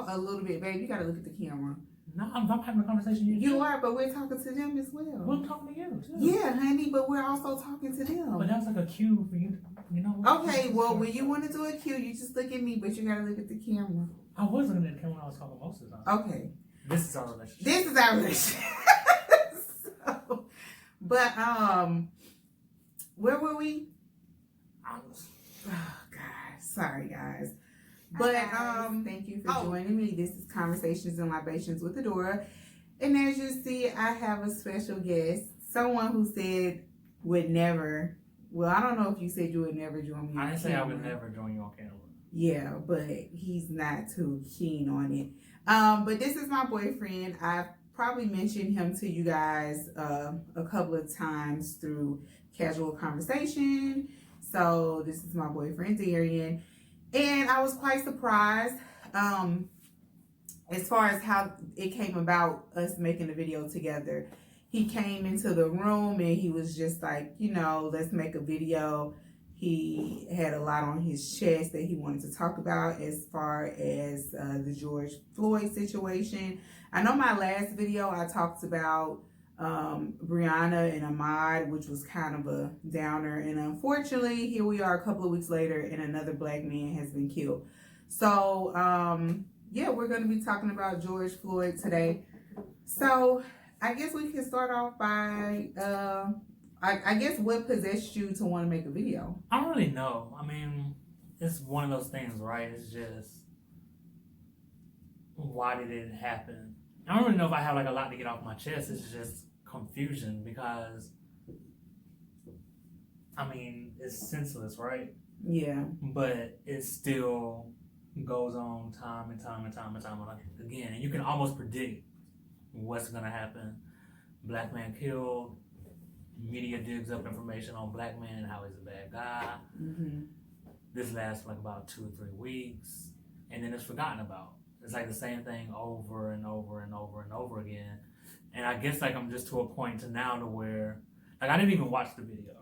a little bit, babe. You gotta look at the camera. No, I'm having a conversation with you. You are, but we're talking to them as well. Well, I'm talking to you too. Yeah, honey, but we're also talking to them. But that's like a cue for you, you know. Okay, well, when you want to do a cue, you just look at me, but you gotta look at the camera. I was looking at the camera when I was talking most of the time. Okay. This is our relationship. This is our relationship. So, but where were we? Oh God, sorry guys. But thank you for joining me. This is Conversations and Libations with Adora. And as you see, I have a special guest. Someone who said would never. Well, I don't know if you said you would never join me. I didn't say I would never join you on camera. Yeah, but he's not too keen on it. But this is my boyfriend. I've probably mentioned him to you guys a couple of times through casual conversation. So this is my boyfriend, Darian. And I was quite surprised as far as how it came about us making the video together. He came into the room and he was just like, you know, let's make a video. He had a lot on his chest that he wanted to talk about as far as the George Floyd situation. I know my last video I talked about Brianna and Ahmaud, which was kind of a downer. And unfortunately, here we are a couple of weeks later and another black man has been killed. So, yeah, we're going to be talking about George Floyd today. So, I guess we can start off by... I guess what possessed you to want to make a video? I don't really know. I mean, it's one of those things, right? It's just, why did it happen? I don't really know if I have like a lot to get off my chest. It's just confusion because, I mean, it's senseless, right? Yeah. But it still goes on time and time again. And you can almost predict what's going to happen. Black man killed. Media digs up information on black men, how he's a bad guy. Mm-hmm. This lasts for like about 2 or 3 weeks, and then it's forgotten about. It's like the same thing over and over and over and over again. And I guess like I'm just to a point to now to where, like I didn't even watch the video.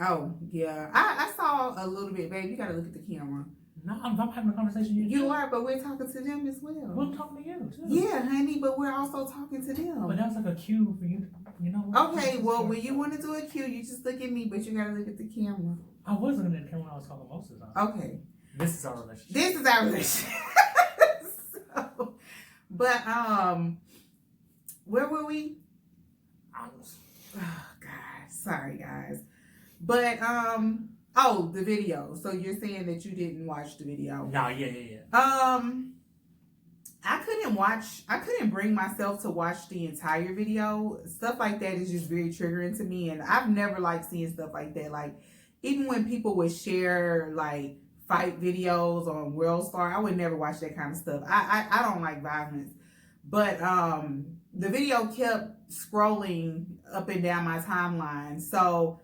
Oh, yeah. I saw a little bit, babe. You gotta look at the camera. No, I'm having a conversation with you. You are, but we're talking to them as well. Well, I'm talking to you too. Yeah, honey, but we're also talking to them. But that's like a cue for you, you know. Okay, well, when you want to do a cue, you just look at me, but you gotta look at the camera. I was looking at the camera when I was talking most of the time. Okay. This is our relationship. This is our relationship. So, but where were we? Oh God, sorry guys. But oh, the video. So you're saying that you didn't watch the video? No, yeah. I couldn't bring myself to watch the entire video. Stuff like that is just very triggering to me, and I've never liked seeing stuff like that. Like, even when people would share like fight videos on World Star, I would never watch that kind of stuff. I don't like violence. But the video kept scrolling up and down my timeline. So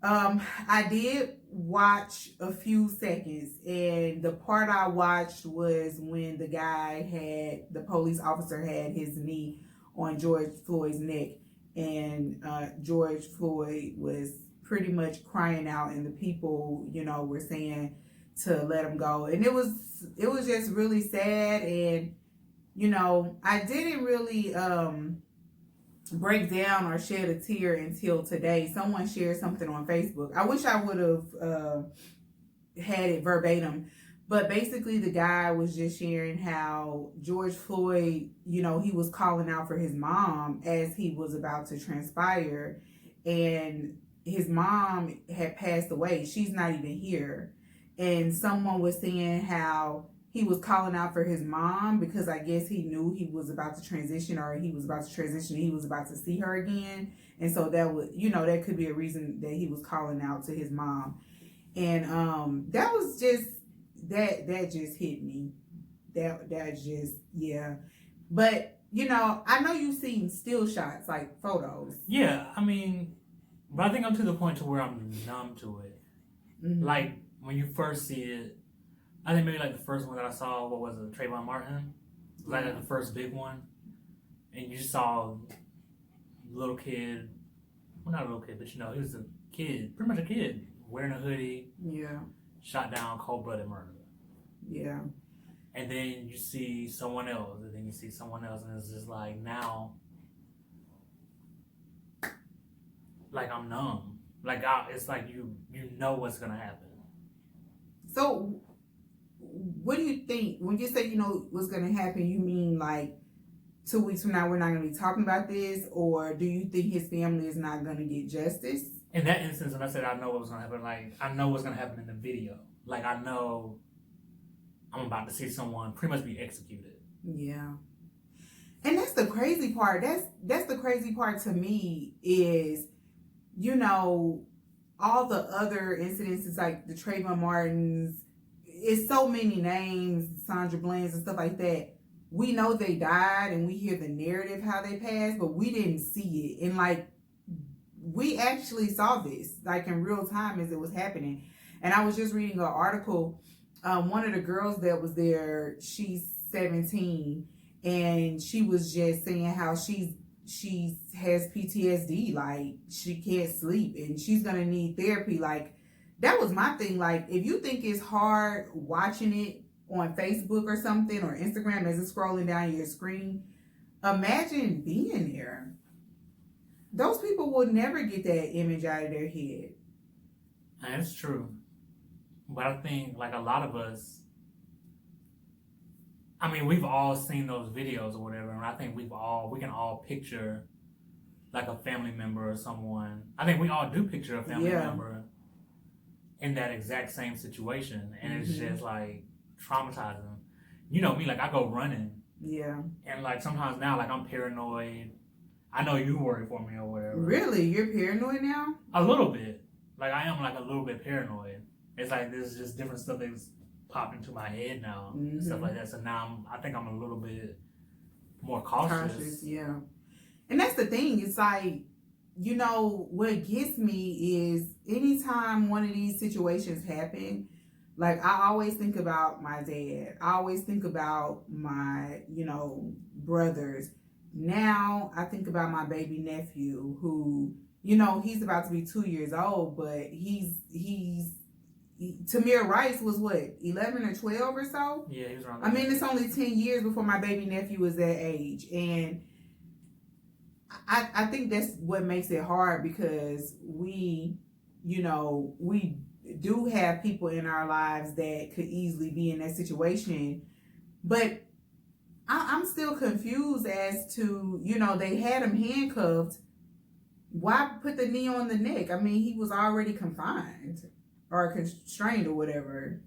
I did watch a few seconds, and the part I watched was when the police officer had his knee on George Floyd's neck, and George Floyd was pretty much crying out, and the people, you know, were saying to let him go. And it was just really sad. And, you know, I didn't really break down or shed a tear until today. Someone shared something on Facebook. I wish I would have had it verbatim, but basically the guy was just sharing how George Floyd, you know, he was calling out for his mom as he was about to transpire, and his mom had passed away. She's not even here. And someone was saying how he was calling out for his mom because I guess he knew he was about to transition, or he was about to transition and he was about to see her again. And so that would, you know, that could be a reason that he was calling out to his mom. And that was just, that just hit me. That just, yeah. But, you know, I know you've seen still shots, like photos. Yeah, I mean, but I think I'm to the point to where I'm numb to it. Mm-hmm. Like, when you first see it, I think maybe like the first one that I saw, what was it, Trayvon Martin? Like the first big one. And you saw a little kid, well, not a little kid, but you know, he was a kid, pretty much a kid, wearing a hoodie. Yeah. Shot down, cold-blooded murder. Yeah. and then you see someone else, and then you see someone else, and it's just like now, like I'm numb. Like it's like you know what's gonna happen. So, what do you think when you say you know what's gonna happen? You mean like 2 weeks from now we're not gonna be talking about this, or do you think his family is not gonna get justice? In that instance, when I said I know what was gonna happen, like I know what's gonna happen in the video. Like I know I'm about to see someone pretty much be executed. Yeah. And that's the crazy part. That's the crazy part to me is, you know, all the other incidences like the Trayvon Martins, it's so many names, Sandra Bland's and stuff like that. We know they died and we hear the narrative how they passed, but we didn't see it. And like we actually saw this like in real time as it was happening. And I was just reading an article. One of the girls that was there, she's 17, and she was just saying how she has PTSD, like she can't sleep and she's gonna need therapy. Like that was my thing. Like if you think it's hard watching it on Facebook or something or Instagram as it's scrolling down your screen, imagine being there. Those people will never get that image out of their head. That's true. But I think, like, a lot of us, I mean, we've all seen those videos or whatever, and I think we can all picture, like, a family member or someone. I think we all do picture a family member in that exact same situation, and it's just, like, traumatizing. You know me, like, I go running. Yeah. And, like, sometimes now, like, I'm paranoid. I know you worry for me or whatever. Really? You're paranoid now? A little bit. Like, I am, like, a little bit paranoid. It's like there's just different stuff that's popped into my head now, stuff like that. So now I think I'm a little bit more cautious. Yeah. And that's the thing. It's like, you know, what gets me is anytime one of these situations happen, like I always think about my dad. I always think about my, you know, brothers. Now I think about my baby nephew who, you know, he's about to be 2 years old, but Tamir Rice was what, 11 or 12 or so? Yeah, he was around. I mean, it's only 10 years before my baby nephew was that age. And I think that's what makes it hard because we, you know, we do have people in our lives that could easily be in that situation. But I'm still confused as to, you know, they had him handcuffed. Why put the knee on the neck? I mean, he was already confined. Or constrained or whatever.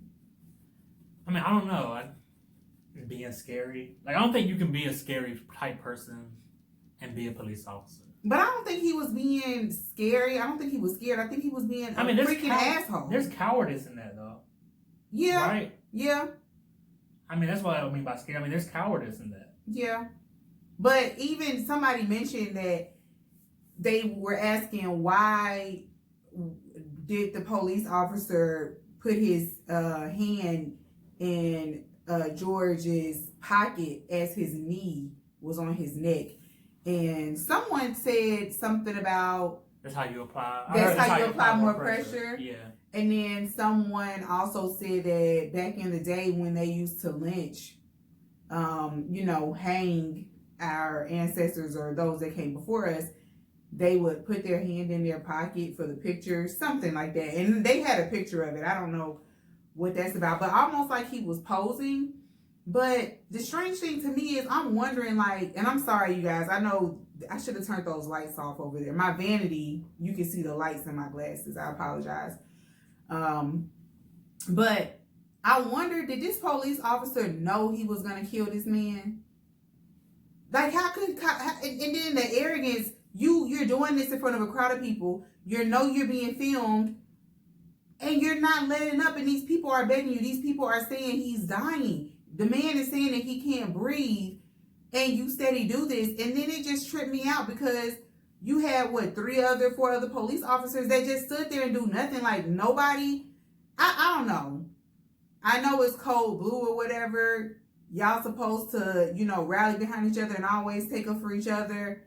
I mean, I don't know. Being scary. Like, I don't think you can be a scary type person and be a police officer. But I don't think he was being scary. I don't think he was scared. I think he was being a freaking asshole. There's cowardice in that, though. Yeah. Right? Yeah. I mean, that's what I mean by scary. I mean, there's cowardice in that. Yeah. But even somebody mentioned that they were asking why did the police officer put his hand in George's pocket as his knee was on his neck. And someone said something about that's how you apply. That's how you apply more pressure. Yeah. And then someone also said that back in the day when they used to lynch, you know, hang our ancestors or those that came before us, they would put their hand in their pocket for the picture, something like that. And they had a picture of it. I don't know what that's about, but almost like he was posing. But the strange thing to me is I'm wondering, like, and I'm sorry, you guys, I know I should have turned those lights off over there. My vanity, you can see the lights in my glasses. I apologize. But I wonder, did this police officer know he was going to kill this man? Like, and then the arrogance, you're doing this in front of a crowd of people. You know you're being filmed, and you're not letting up. And these people are begging you. These people are saying he's dying. The man is saying that he can't breathe, and you steady do this. And then it just tripped me out because you had 4 other police officers that just stood there and do nothing. Like nobody. I don't know. I know it's cold blue or whatever. Y'all supposed to, you know, rally behind each other and always take up for each other.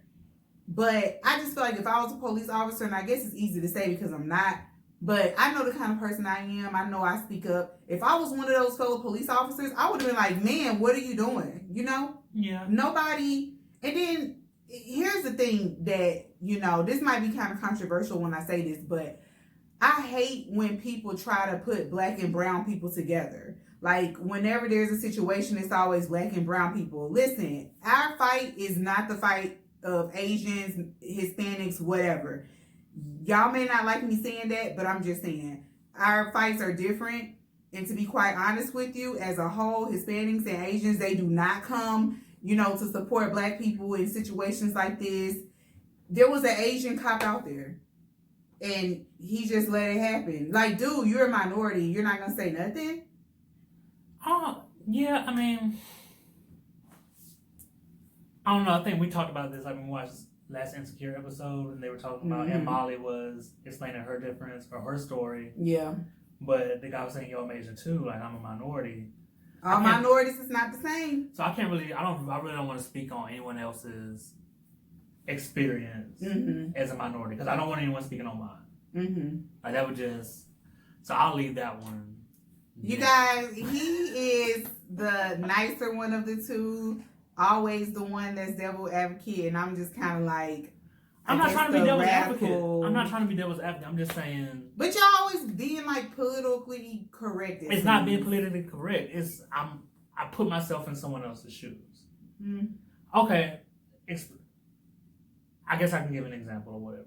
But I just feel like if I was a police officer, and I guess it's easy to say because I'm not, But I know the kind of person I am. I know I speak up. If I was one of those fellow police officers, I would have been like, man, what are you doing? You know? Yeah. Nobody. And then here's the thing that, you know, this might be kind of controversial when I say this, but I hate when people try to put black and brown people together. Like, whenever there's a situation, it's always black and brown people. Listen, our fight is not the fight of Asians, Hispanics, whatever. Y'all may not like me saying that, but I'm just saying. Our fights are different. And to be quite honest with you, as a whole, Hispanics and Asians, they do not come, you know, to support black people in situations like this. There was an Asian cop out there. And he just let it happen. Like, dude, you're a minority. You're not going to say nothing? Yeah, I mean, I don't know. I think we talked about this. Like, when we watched last Insecure episode, and they were talking about, and Molly was explaining her difference or her story. Yeah. But the guy was saying, yo, I'm Asian too. Like, I'm a minority. All minorities is not the same. So I really don't want to speak on anyone else's experience as a minority, because I don't want anyone speaking on mine. Like, that would just, so I'll leave that one. You guys, he is the nicer one of the two, always the one that's devil advocate, and I'm just kind of like, I'm not trying to be devil's advocate. I'm not trying to be devil's advocate. I'm just saying. But y'all always being like politically correct. It's not being politically correct. It's I put myself in someone else's shoes. Okay, I guess I can give an example or whatever.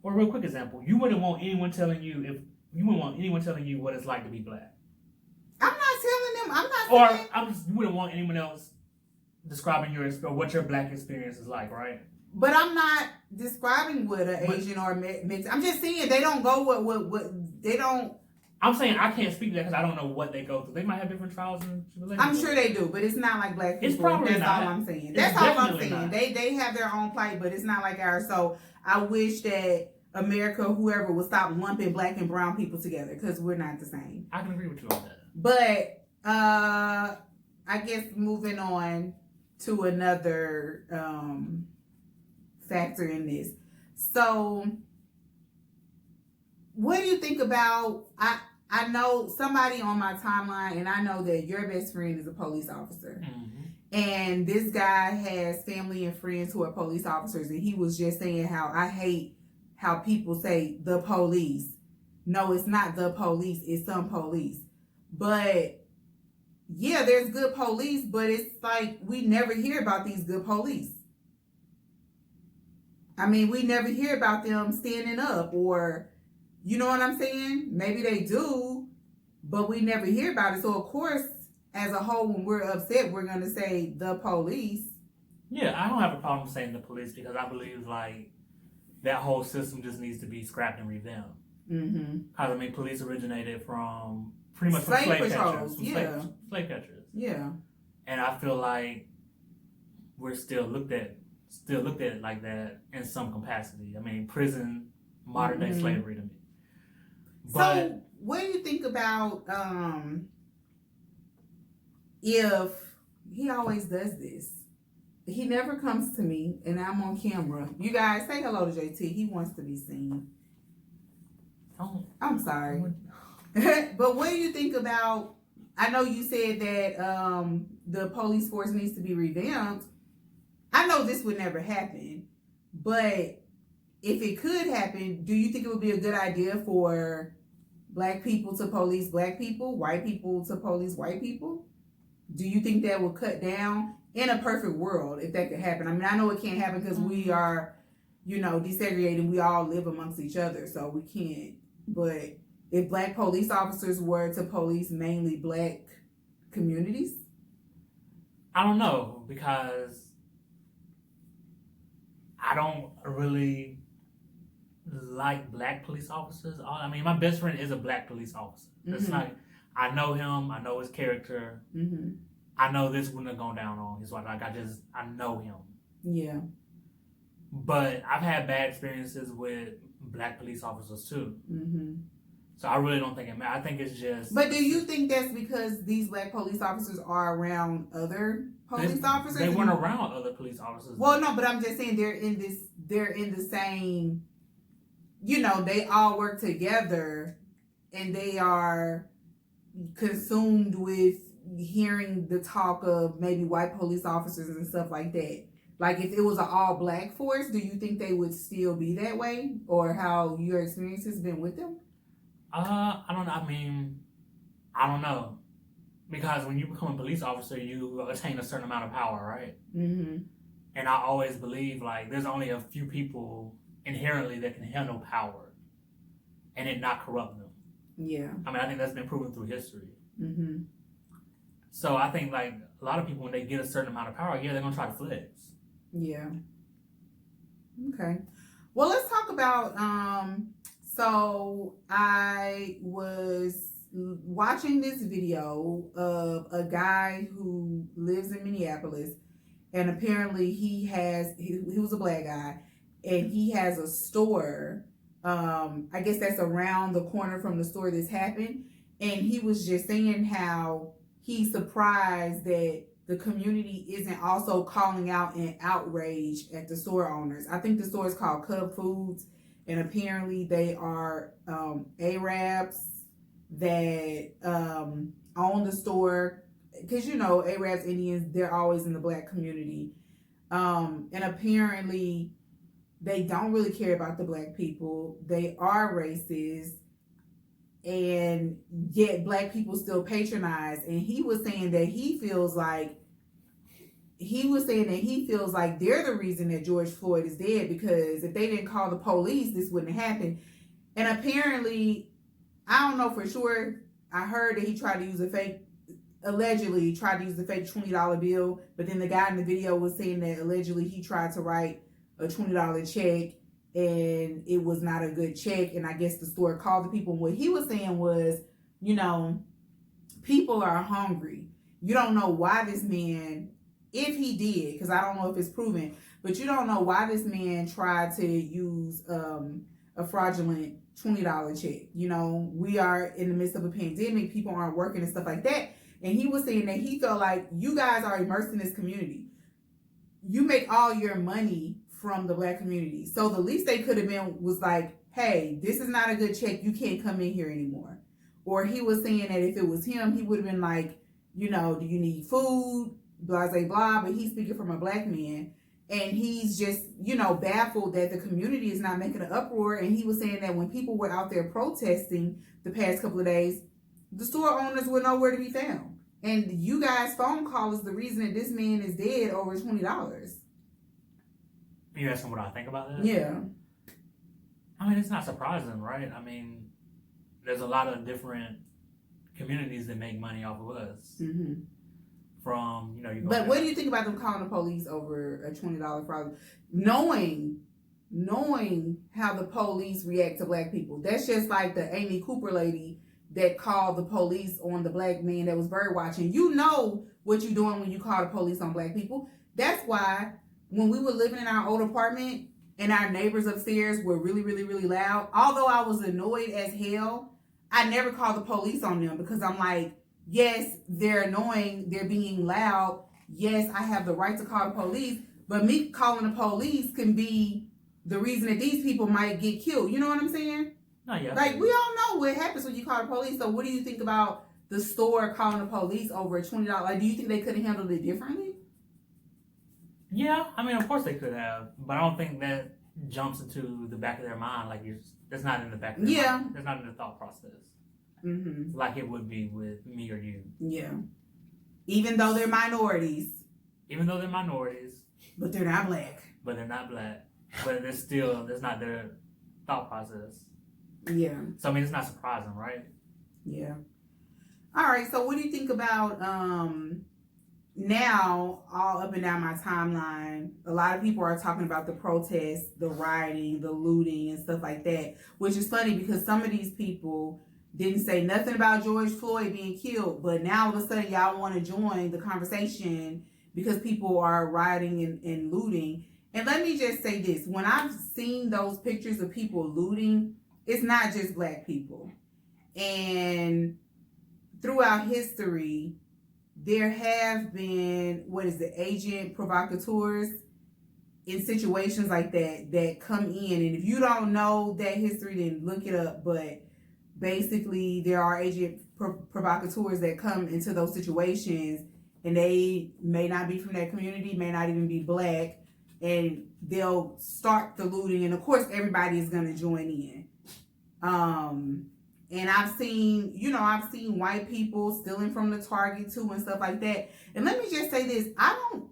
Or a real quick example. You wouldn't want anyone telling you what it's like to be black. I'm not telling them. I'm not. Saying, you wouldn't want anyone else describing what your black experience is like, right? But I'm not describing what an Asian or mixed. I'm just saying they don't go what they don't. I'm saying I can't speak to that because I don't know what they go through. They might have different trials and tribulations. I'm sure they do, but it's not like black people. It's probably That's not. all I'm saying. That's all I'm saying. They have their own plight, but it's not like ours. So I wish that America, whoever, would stop lumping black and brown people together, because we're not the same. I can agree with you on that. But I guess moving on to another factor in this. So what do you think about, I know somebody on my timeline, and I know that your best friend is a police officer. And this guy has family and friends who are police officers, and he was just saying how I hate how people say the police. No, it's not the police, it's some police. But yeah, there's good police, but it's like we never hear about these good police. I mean, we never hear about them standing up, or, you know what I'm saying? Maybe they do, but we never hear about it. So, of course, as a whole, when we're upset, we're going to say the police. Yeah, I don't have a problem saying the police, because I believe, like, that whole system just needs to be scrapped and revamped. Because, I mean, police originated from pretty much slave catchers. Slave catchers. Yeah. And I feel like we're still looked at like that in some capacity. I mean, prison, modern day slavery to me. But, so, what do you think about if he always does this? He never comes to me, and I'm on camera. You guys, say hello to JT. He wants to be seen. Oh, I'm sorry. But what do you think about, I know you said that the police force needs to be revamped. I know this would never happen, but if it could happen, do you think it would be a good idea for black people to police black people, white people to police white people? Do you think that would cut down, in a perfect world, if that could happen? I mean, I know it can't happen because we are, you know, desegregated. We all live amongst each other, so we can't. But if black police officers were to police mainly black communities? I don't know, because I don't really like black police officers. I mean, my best friend is a black police officer. It's like, I know him. I know his character. I know this wouldn't have gone down on his wife. Like, I know him. Yeah. But I've had bad experiences with black police officers too. So I really don't think it matters. I think it's just. But do you think that's because these black police officers are around other police officers? They weren't around other police officers. Well, no, but I'm just saying they're in the same they all work together and they are consumed with hearing the talk of maybe white police officers and stuff like that. Like, if it was an all black force, do you think they would still be that way, or how your experience has been with them? I don't know. I mean, I don't know, because when you become a police officer, you attain a certain amount of power, right? Mm-hmm. And I always believe like there's only a few people inherently that can handle power, and it not corrupt them. Yeah. I mean, I think that's been proven through history. Mm-hmm. So I think like a lot of people, when they get a certain amount of power, yeah, they're gonna try to flex. Yeah. Okay. Well, let's talk about so I was watching this video of a guy who lives in Minneapolis, and apparently he was a black guy, and he has a store, I guess that's around the corner from the store this happened, and he was just saying how he's surprised that the community isn't also calling out in outrage at the store owners. I think the store is called Cuddle Foods, and apparently they are Arabs that own the store, because Arabs, Indians, they're always in the black community, and apparently they don't really care about the black people. They are racist, and yet black people still patronize. And he was saying that he feels like they're the reason that George Floyd is dead, because if they didn't call the police, this wouldn't have happened. And apparently, I don't know for sure, I heard that he allegedly tried to use the fake $20 bill, but then the guy in the video was saying that allegedly he tried to write a $20 check and it was not a good check, and I guess the store called the people. And what he was saying was, people are hungry. You don't know why this man, if he did, because I don't know if it's proven, but you don't know why this man tried to use a fraudulent $20 check. We are in the midst of a pandemic, people aren't working and stuff like that. And he was saying that he felt like you guys are immersed in this community. You make all your money from the black community. So the least they could have been was like, hey, this is not a good check. You can't come in here anymore. Or he was saying that if it was him, he would have been like, do you need food? Blah, blah, blah. But he's speaking from a black man. And he's just, baffled that the community is not making an uproar. And he was saying that when people were out there protesting the past couple of days, the store owners were nowhere to be found. And you guys' phone call is the reason that this man is dead over $20. You asking what I think about that? Yeah. I mean, it's not surprising, right? I mean, there's a lot of different communities that make money off of us. Mm-hmm. From, But what do you think about them calling the police over a $20 fraud? Knowing how the police react to black people. That's just like the Amy Cooper lady that called the police on the black man that was bird watching. You know what you're doing when you call the police on black people. That's why when we were living in our old apartment and our neighbors upstairs were really, really, really loud, although I was annoyed as hell, I never called the police on them, because I'm like, yes, they're annoying, they're being loud. Yes, I have the right to call the police, but me calling the police can be the reason that these people might get killed. You know what I'm saying? No, yeah. Like, we all know what happens when you call the police. So what do you think about the store calling the police over $20? Like, do you think they could have handled it differently? Yeah, I mean, of course they could have, but I don't think that jumps into the back of their mind. Like, that's not in the back of their mind. That's not in the thought process. Mm-hmm. Like it would be with me or you. Yeah. Even though they're minorities. But they're not black. But that's not their thought process. Yeah. So, I mean, it's not surprising, right? Yeah. All right. So what do you think about now, all up and down my timeline, a lot of people are talking about the protests, the rioting, the looting, and stuff like that, which is funny because some of these people didn't say nothing about George Floyd being killed, but now all of a sudden y'all want to join the conversation because people are rioting and looting. And let me just say this. When I've seen those pictures of people looting, it's not just black people. And throughout history, there have been, agent provocateurs. in situations like that come in, and if you don't know that history, then look it up. But basically, there are agent provocateurs that come into those situations, and they may not be from that community, may not even be black, and they'll start the looting, and of course, everybody is going to join in. And I've seen white people stealing from the Target too and stuff like that. And let me just say this, I don't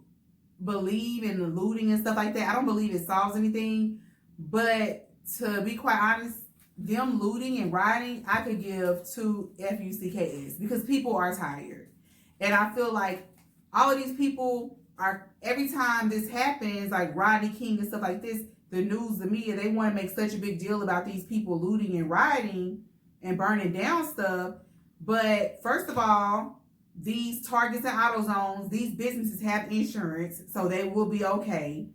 believe in the looting and stuff like that. I don't believe it solves anything. But to be quite honest, them looting and rioting, I could give 2 FUCKs because people are tired. And I feel like all of these people are, every time this happens, like Rodney King and stuff like this, the news, the media, they want to make such a big deal about these people looting and rioting and burning down stuff. But first of all, these Targets and AutoZones, these businesses have insurance, so they will be okay,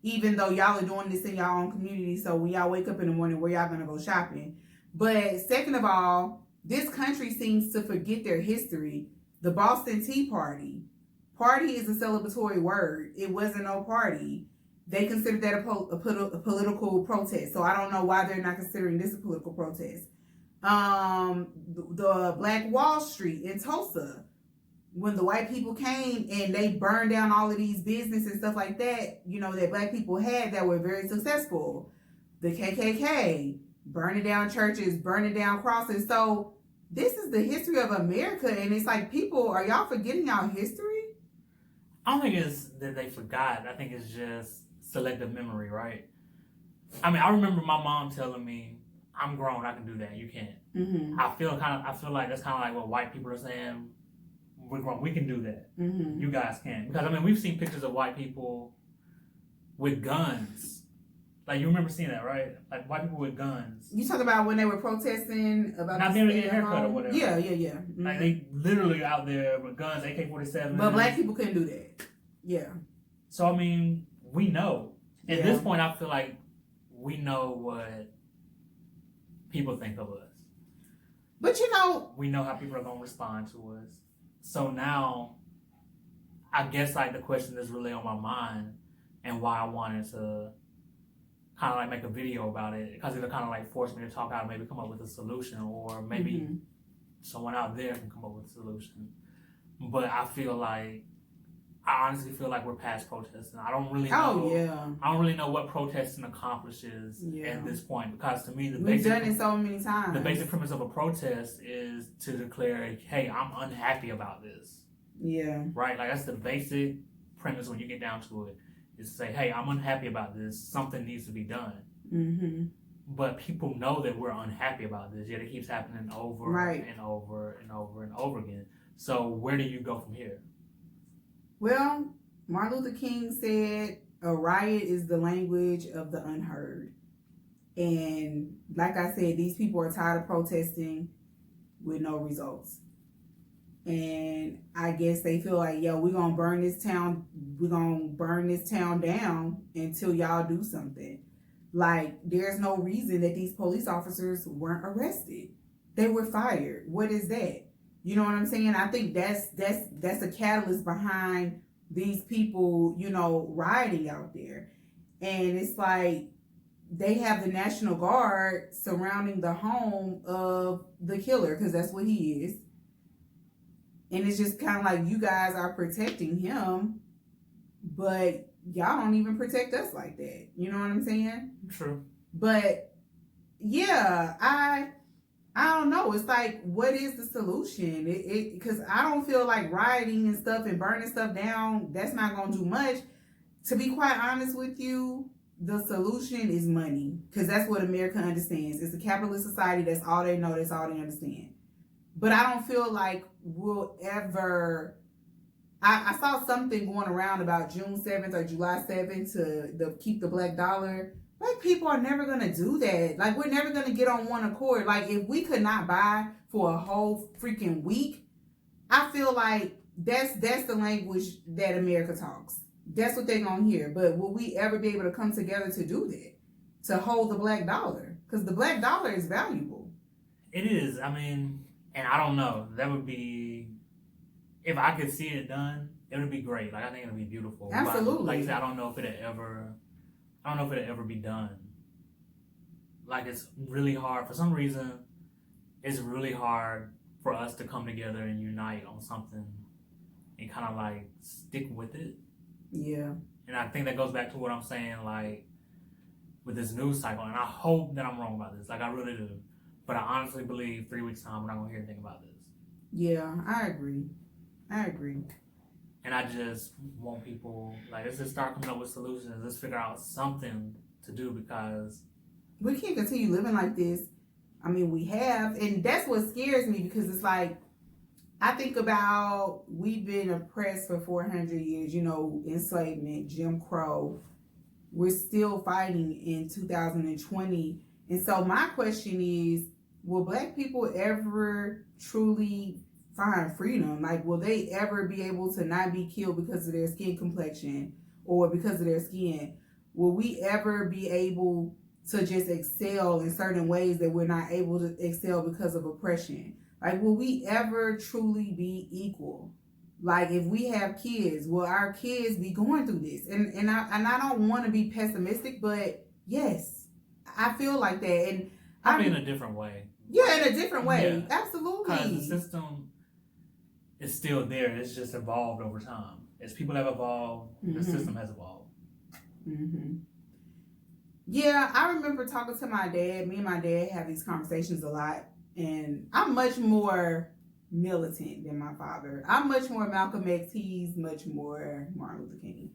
even though y'all are doing this in your own community. So when y'all wake up in the morning, where y'all gonna go shopping? But second of all, this country seems to forget their history. The Boston Tea Party. Party is a celebratory word. It wasn't no party. They considered that a political protest. So I don't know why they're not considering this a political protest. The Black Wall Street in Tulsa, when the white people came and they burned down all of these businesses and stuff like that, that black people had that were very successful. The KKK, burning down churches, burning down crosses. So this is the history of America, and it's like, people, are y'all forgetting y'all history? I don't think it's that they forgot. I think it's just selective memory, right? I mean, I remember my mom telling me, "I'm grown, I can do that. You can't." Mm-hmm. I feel like that's kind of like what white people are saying. We're grown, we can do that. Mm-hmm. You guys can't, because I mean, we've seen pictures of white people with guns. Like, you remember seeing that, right? Like, white people with guns. You talk about when they were protesting about not being able to get a haircut or whatever. Yeah. Mm-hmm. Like, they literally out there with guns, AK-47. But black people couldn't do that. Yeah. So, I mean, we know. At this point, I feel like we know what people think of us. But we know how people are going to respond to us. So now, I guess, like, the question is really on my mind, and why I wanted to kind of like make a video about it, because it'll kind of like force me to talk out and maybe come up with a solution, or maybe someone out there can come up with a solution. But I honestly feel like we're past protesting. I don't really know. I don't really know what protesting accomplishes at this point, because to me, we've done it so many times. The basic premise of a protest is to declare, "Hey, I'm unhappy about this." Yeah. Right? Like, that's the basic premise when you get down to it. Is to say, "Hey, I'm unhappy about this. Something needs to be done." Mm-hmm. But people know that we're unhappy about this, yet it keeps happening over and over and over and over again. So where do you go from here? Well, Martin Luther King said, "A riot is the language of the unheard." And like I said, these people are tired of protesting with no results. And I guess they feel like, we're going to burn this town down until y'all do something. Like, there's no reason that these police officers weren't arrested. They were fired. What is that? You know what I'm saying? I think that's a catalyst behind these people, rioting out there. And it's like, they have the National Guard surrounding the home of the killer, because that's what he is. And it's just kind of like, you guys are protecting him, but y'all don't even protect us like that. You know what I'm saying? True. But yeah, I don't know. It's like, what is the solution? Because I don't feel like rioting and stuff and burning stuff down, that's not going to do much. To be quite honest with you, the solution is money, because that's what America understands. It's a capitalist society. That's all they know. That's all they understand. But I don't feel like we'll ever... I saw something going around about June 7th or July 7th to keep the black dollar. Black people are never going to do that. Like, we're never going to get on one accord. Like, if we could not buy for a whole freaking week, I feel like that's the language that America talks. That's what they're going to hear. But will we ever be able to come together to do that? To hold the black dollar? Because the black dollar is valuable. It is. I mean... And I don't know. That would be, if I could see it done, it would be great. Like, I think it would be beautiful. Absolutely. But like I said, I don't know if it'll ever I don't know if it'll ever be done. Like, it's really hard. For some reason, it's really hard for us to come together and unite on something and kind of like stick with it. Yeah. And I think that goes back to what I'm saying, like, with this news cycle. And I hope that I'm wrong about this. Like, I really do. But I honestly believe 3 weeks' time, we're not going to hear anything about this. Yeah, I agree. And I just want people, like, let's just start coming up with solutions. Let's figure out something to do, because we can't continue living like this. I mean, we have. And that's what scares me, because it's like, I think about, we've been oppressed for 400 years, you know, enslavement, Jim Crow. We're still fighting in 2020. And so my question is, will Black people ever truly find freedom? Like, will they ever be able to not be killed because of their skin complexion or because of their skin? Will we ever be able to just excel in certain ways that we're not able to excel because of oppression? Like, will we ever truly be equal? Like, if we have kids, will our kids be going through this? And I don't want to be pessimistic, but yes, I feel like that. And I mean, in a different way. Yeah, in a different way. Yeah. Absolutely. Because the system is still there. It's just evolved over time. As people have evolved, the system has evolved. Yeah, I remember talking to my dad. Me and my dad have these conversations a lot. And I'm much more militant than my father. I'm much more Malcolm X. He's much more Martin Luther King.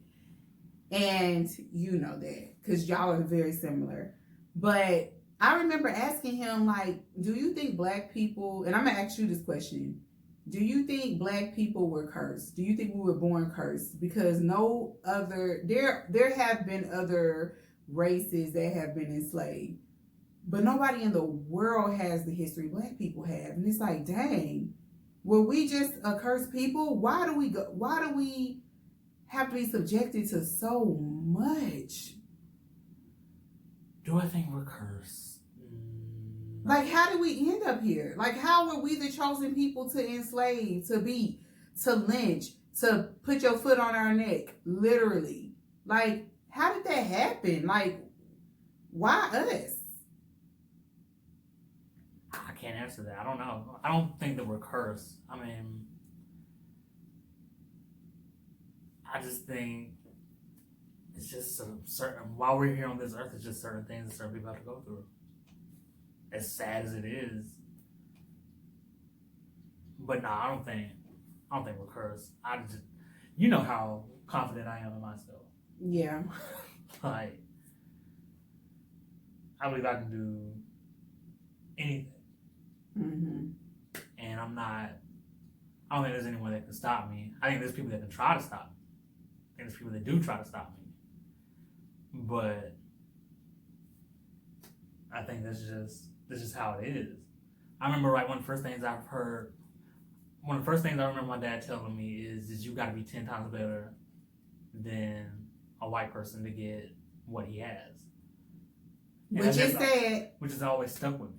And you know that, because y'all are very similar. But I remember asking him, like, do you think Black people, and I'm going to ask you this question, do you think Black people were cursed? Do you think we were born cursed? Because no other, there have been other races that have been enslaved, but nobody in the world has the history Black people have. And it's like, dang, were we just a cursed people? Why do we have to be subjected to so much? Do I think we're cursed? Like, how did we end up here? Like, how were we the chosen people to enslave, to beat, to lynch, to put your foot on our neck, literally? Like, how did that happen? Like, why us? I can't answer that. I don't know. I don't think that we're cursed. I mean, I just think it's just certain, while we're here on this earth, it's just certain things that certain people have to go through. As sad as it is. But no, I don't think we're cursed. I just, you know how confident I am in myself. Yeah. Like, I believe I can do anything. And I don't think there's anyone that can stop me. I think there's people that can try to stop me. I think there's people that do try to stop me. But I think that's just how it is. I remember, right, one of the first things I remember my dad telling me is you got to be 10 times better than a white person to get what he has. And Which is sad. Which has always stuck with me.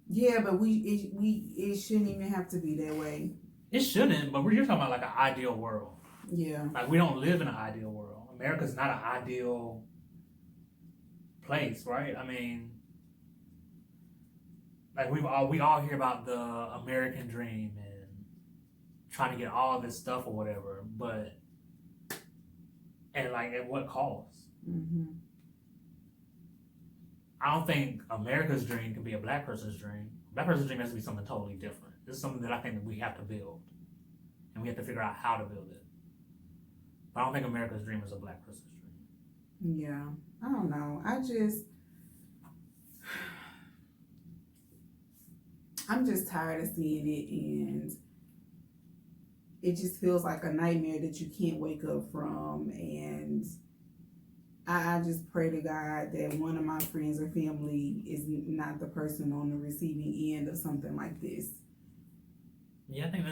Yeah, but it shouldn't even have to be that way. It shouldn't, but you're talking about like an ideal world. Yeah. Like, we don't live in an ideal world. America's not an ideal place, right? I mean, like, we all hear about the American dream and trying to get all this stuff or whatever, but at what cost? I don't think America's dream can be a Black person's dream. Black person's dream has to be something totally different. This is something that I think that we have to build, and we have to figure out how to build it. But I don't think America's dream is a Black person's dream. Yeah, I don't know. I'm just tired of seeing it, and it just feels like a nightmare that you can't wake up from. And I just pray to God that one of my friends or family is not the person on the receiving end of something like this. Yeah, I think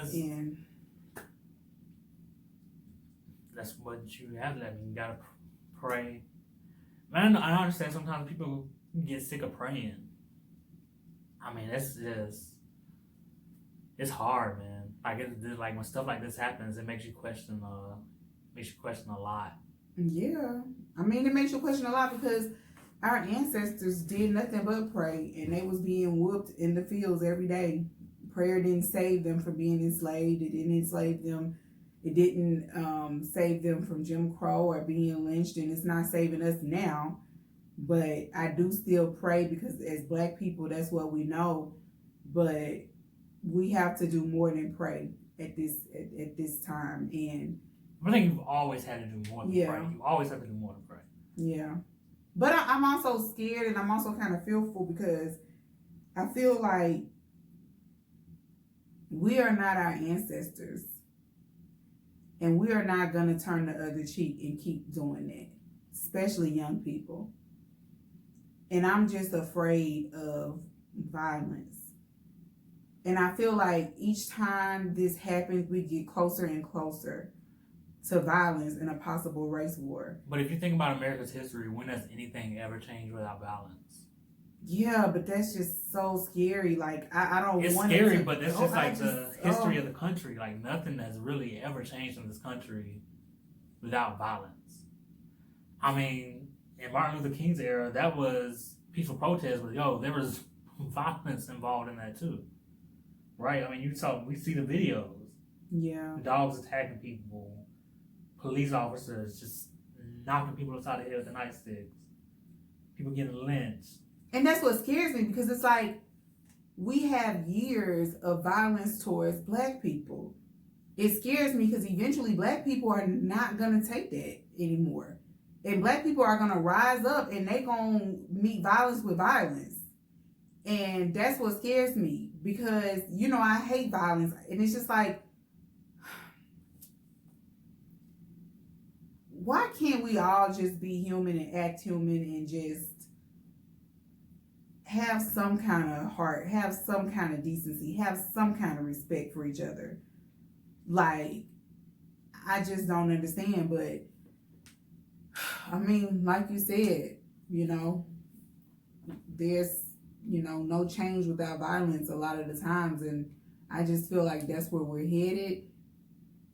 that's what you have to. I mean, you gotta pray. Man, I understand sometimes people get sick of praying. I mean, it's hard, man. Like, like when stuff like this happens, it makes you question a lot. Yeah. I mean, it makes you question a lot because our ancestors did nothing but pray, and they was being whooped in the fields every day. Prayer didn't save them from being enslaved. It didn't enslave them. It didn't save them from Jim Crow or being lynched, and it's not saving us now. But I do still pray because as Black people, that's what we know. But we have to do more than pray at this time. And I think you've always had to do more than pray. You always have to do more than pray. Yeah. But I'm also scared and I'm also kind of fearful because I feel like we are not our ancestors. And we are not going to turn the other cheek and keep doing that, especially young people. And I'm just afraid of violence. And I feel like each time this happens, we get closer and closer to violence and a possible race war. But if you think about America's history, when has anything ever changed without violence? Yeah, but that's just so scary. Like, I don't want it. It's scary, but that's just like the history of the country. Like, nothing has really ever changed in this country without violence. I mean, in Martin Luther King's era, that was peaceful protest, but there was violence involved in that too. Right? I mean, we see the videos. Yeah. Dogs attacking people, police officers just knocking people upside the head with the nightsticks, people getting lynched. And that's what scares me because it's like we have years of violence towards Black people. It scares me because eventually Black people are not going to take that anymore. And Black people are going to rise up and they're going to meet violence with violence. And that's what scares me because, I hate violence. And it's just like, why can't we all just be human and act human and just have some kind of heart, have some kind of decency, have some kind of respect for each other? Like, I just don't understand. But I mean, like you said, there's no change without violence a lot of the times, and I just feel like that's where we're headed.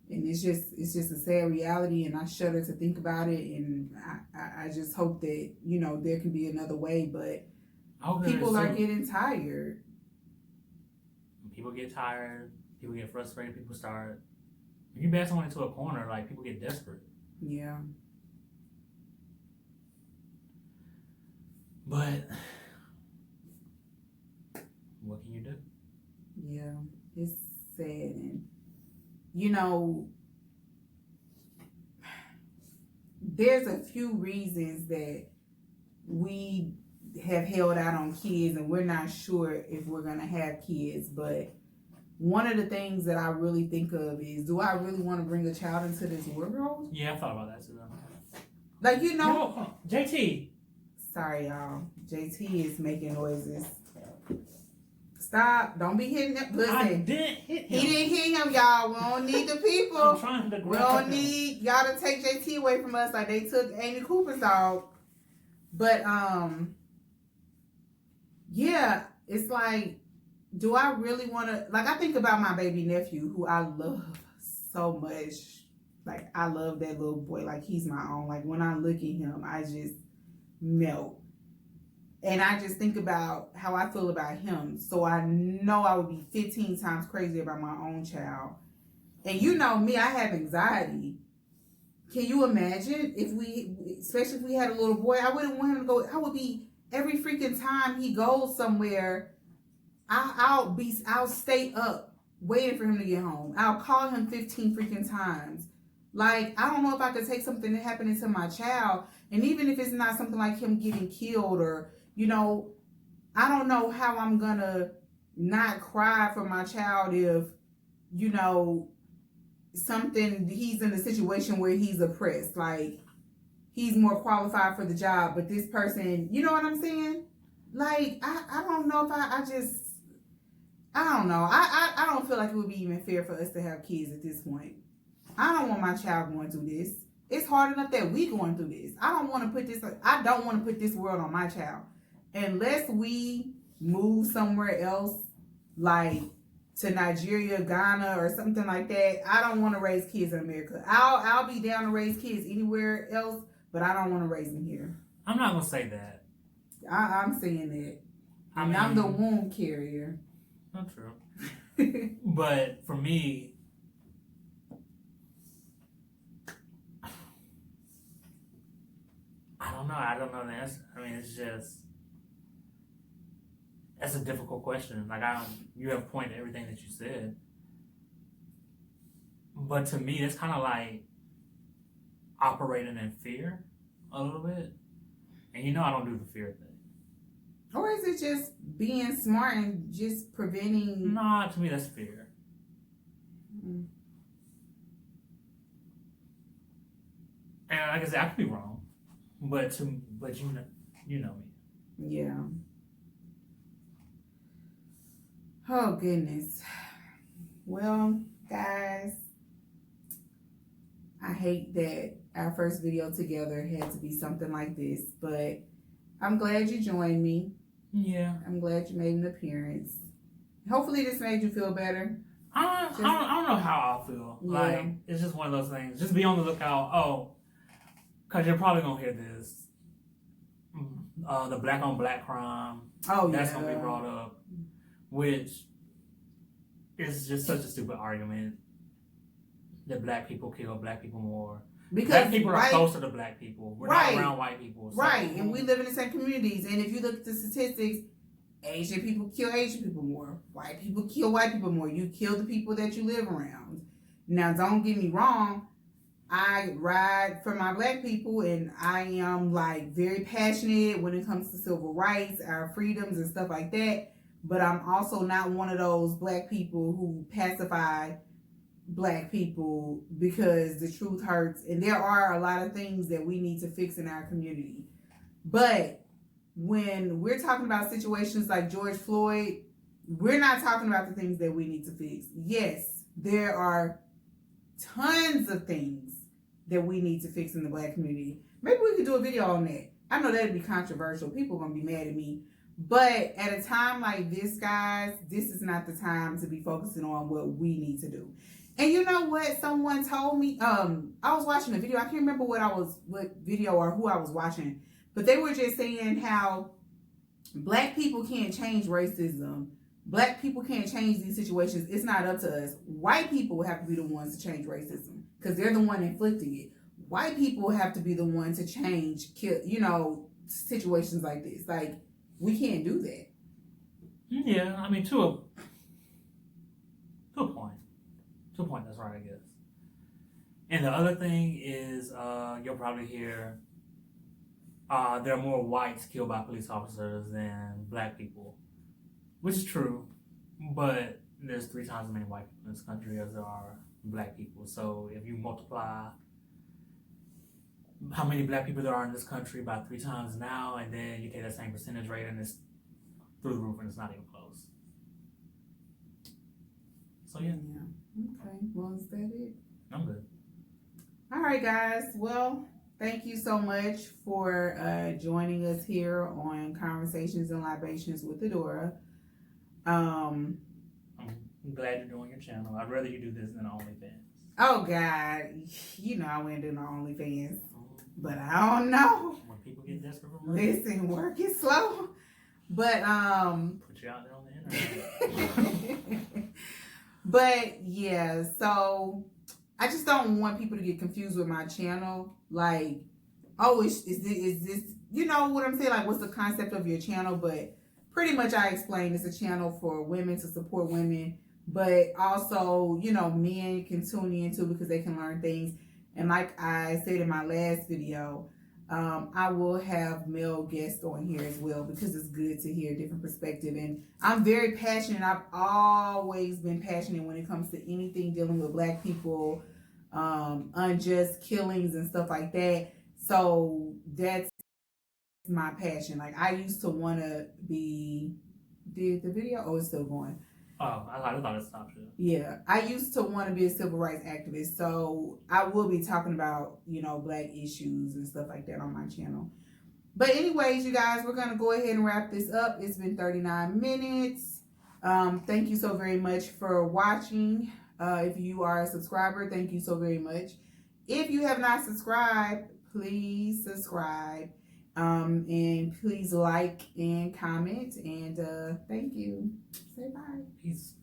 And it's just a sad reality, and I shudder to think about it. And I just hope that there can be another way, but people are getting tired. People get tired. People get frustrated. People start. When you back someone into a corner, like, people get desperate. Yeah. But what can you do? Yeah, it's sad, and there's a few reasons that we have held out on kids and we're not sure if we're going to have kids. But one of the things that I really think of is, do I really want to bring a child into this world? Yeah, I thought about that too. Like, JT. Sorry, y'all. JT is making noises. Stop. Don't be hitting him. Listen. I didn't hit him. He didn't hit him, y'all. We don't need the people. I'm trying to we don't need y'all to take JT away from us like they took Amy Cooper's dog. But, yeah, it's like, do I really want to, like, I think about my baby nephew who I love so much. Like, I love that little boy. Like, he's my own. Like, when I look at him, I just melt. And I just think about how I feel about him. So I know I would be 15 times crazy about my own child. And you know me, I have anxiety. Can you imagine especially if we had a little boy, I wouldn't want him to go. I would be, every freaking time he goes somewhere, I'll stay up waiting for him to get home. I'll call him 15 freaking times. Like, I don't know if I could take something that happened to my child. And even if it's not something like him getting killed or, I don't know how I'm going to not cry for my child if, he's in a situation where he's oppressed. Like, he's more qualified for the job, but this person, you know what I'm saying? Like, I don't know if I don't know. I don't feel like it would be even fair for us to have kids at this point. I don't want my child going through this. It's hard enough that we going through this. I don't want to put this world on my child. Unless we move somewhere else, like to Nigeria, Ghana, or something like that. I don't want to raise kids in America. I'll be down to raise kids anywhere else, but I don't want to raise them here. I'm not gonna say that. I'm saying that. I'm the womb carrier. Not true. But for me, I don't know. I don't know the answer. I mean, it's just, that's a difficult question. Like, you have pointed everything that you said. But to me, it's kind of like operating in fear a little bit. And I don't do the fear thing. Or is it just being smart and just preventing? Nah, to me, that's fear. Mm. And like I said, I could be wrong. But you know me. Yeah. Oh, goodness. Well, guys, I hate that our first video together had to be something like this, but I'm glad you joined me. Yeah. I'm glad you made an appearance. Hopefully this made you feel better. I don't know how I feel. Yeah. Like, it's just one of those things. Just be on the lookout. Oh, because you're probably going to hear this. The black on black crime. Oh, that's going to be brought up. Which is just such a stupid argument. That black people kill black people more. Because black people are closer to black people. We're not around white people. So. Right, and we live in the same communities. And if you look at the statistics, Asian people kill Asian people more. White people kill white people more. You kill the people that you live around. Now, don't get me wrong. I ride for my black people, and I am like very passionate when it comes to civil rights, our freedoms, and stuff like that. But I'm also not one of those black people who pacify black people because the truth hurts, and there are a lot of things that we need to fix in our community. But when we're talking about situations like George Floyd, we're not talking about the things that we need to fix. Yes, there are tons of things that we need to fix in the black community. Maybe we could do a video on that. I know that'd be controversial. People are gonna be mad at me. But at a time like this, guys, this is not the time to be focusing on what we need to do. And you know what? Someone told me, I was watching a video. I can't remember what video or who I was watching, but they were just saying how black people can't change racism. Black people can't change these situations. It's not up to us. White people have to be the ones to change racism because they're the one inflicting it. White people have to be the one to change, situations like this. Like, we can't do that. Yeah, I mean, to a point. To a point, that's right, I guess. And the other thing is, you'll probably hear there are more whites killed by police officers than black people, which is true, but there's 3 times as many white people in this country as there are black people. So if you multiply how many black people there are in this country by 3 times now, and then you take that same percentage rate and it's through the roof and it's not even close. So yeah. Okay, well, is that it? I'm good. All right, guys. Well, thank you so much for joining us here on Conversations and Libations with Adora. I'm glad you're doing your channel. I'd rather you do this than OnlyFans. Oh, God. You know I wouldn't do no OnlyFans. But I don't know. When people get desperate for money. Listen, work is slow. But, put you out there on the internet. But, yeah, so I just don't want people to get confused with my channel. Like, oh, is this, you know what I'm saying? Like, what's the concept of your channel? But pretty much I explained it's a channel for women to support women. But also, men can tune in too because they can learn things. And like I said in my last video, I will have male guests on here as well because it's good to hear a different perspective. And I'm very passionate. I've always been passionate when it comes to anything dealing with black people, unjust killings and stuff like that. So that's my passion. Like, I used to want to be... Did the video? Oh, it's still going. Oh, I thought it stopped you. Yeah, I used to want to be a civil rights activist, so I will be talking about, black issues and stuff like that on my channel. But anyways, you guys, we're going to go ahead and wrap this up. It's been 39 minutes. Thank you so very much for watching. If you are a subscriber, thank you so very much. If you have not subscribed, please subscribe. And please like and comment. And thank you. Say bye. Peace.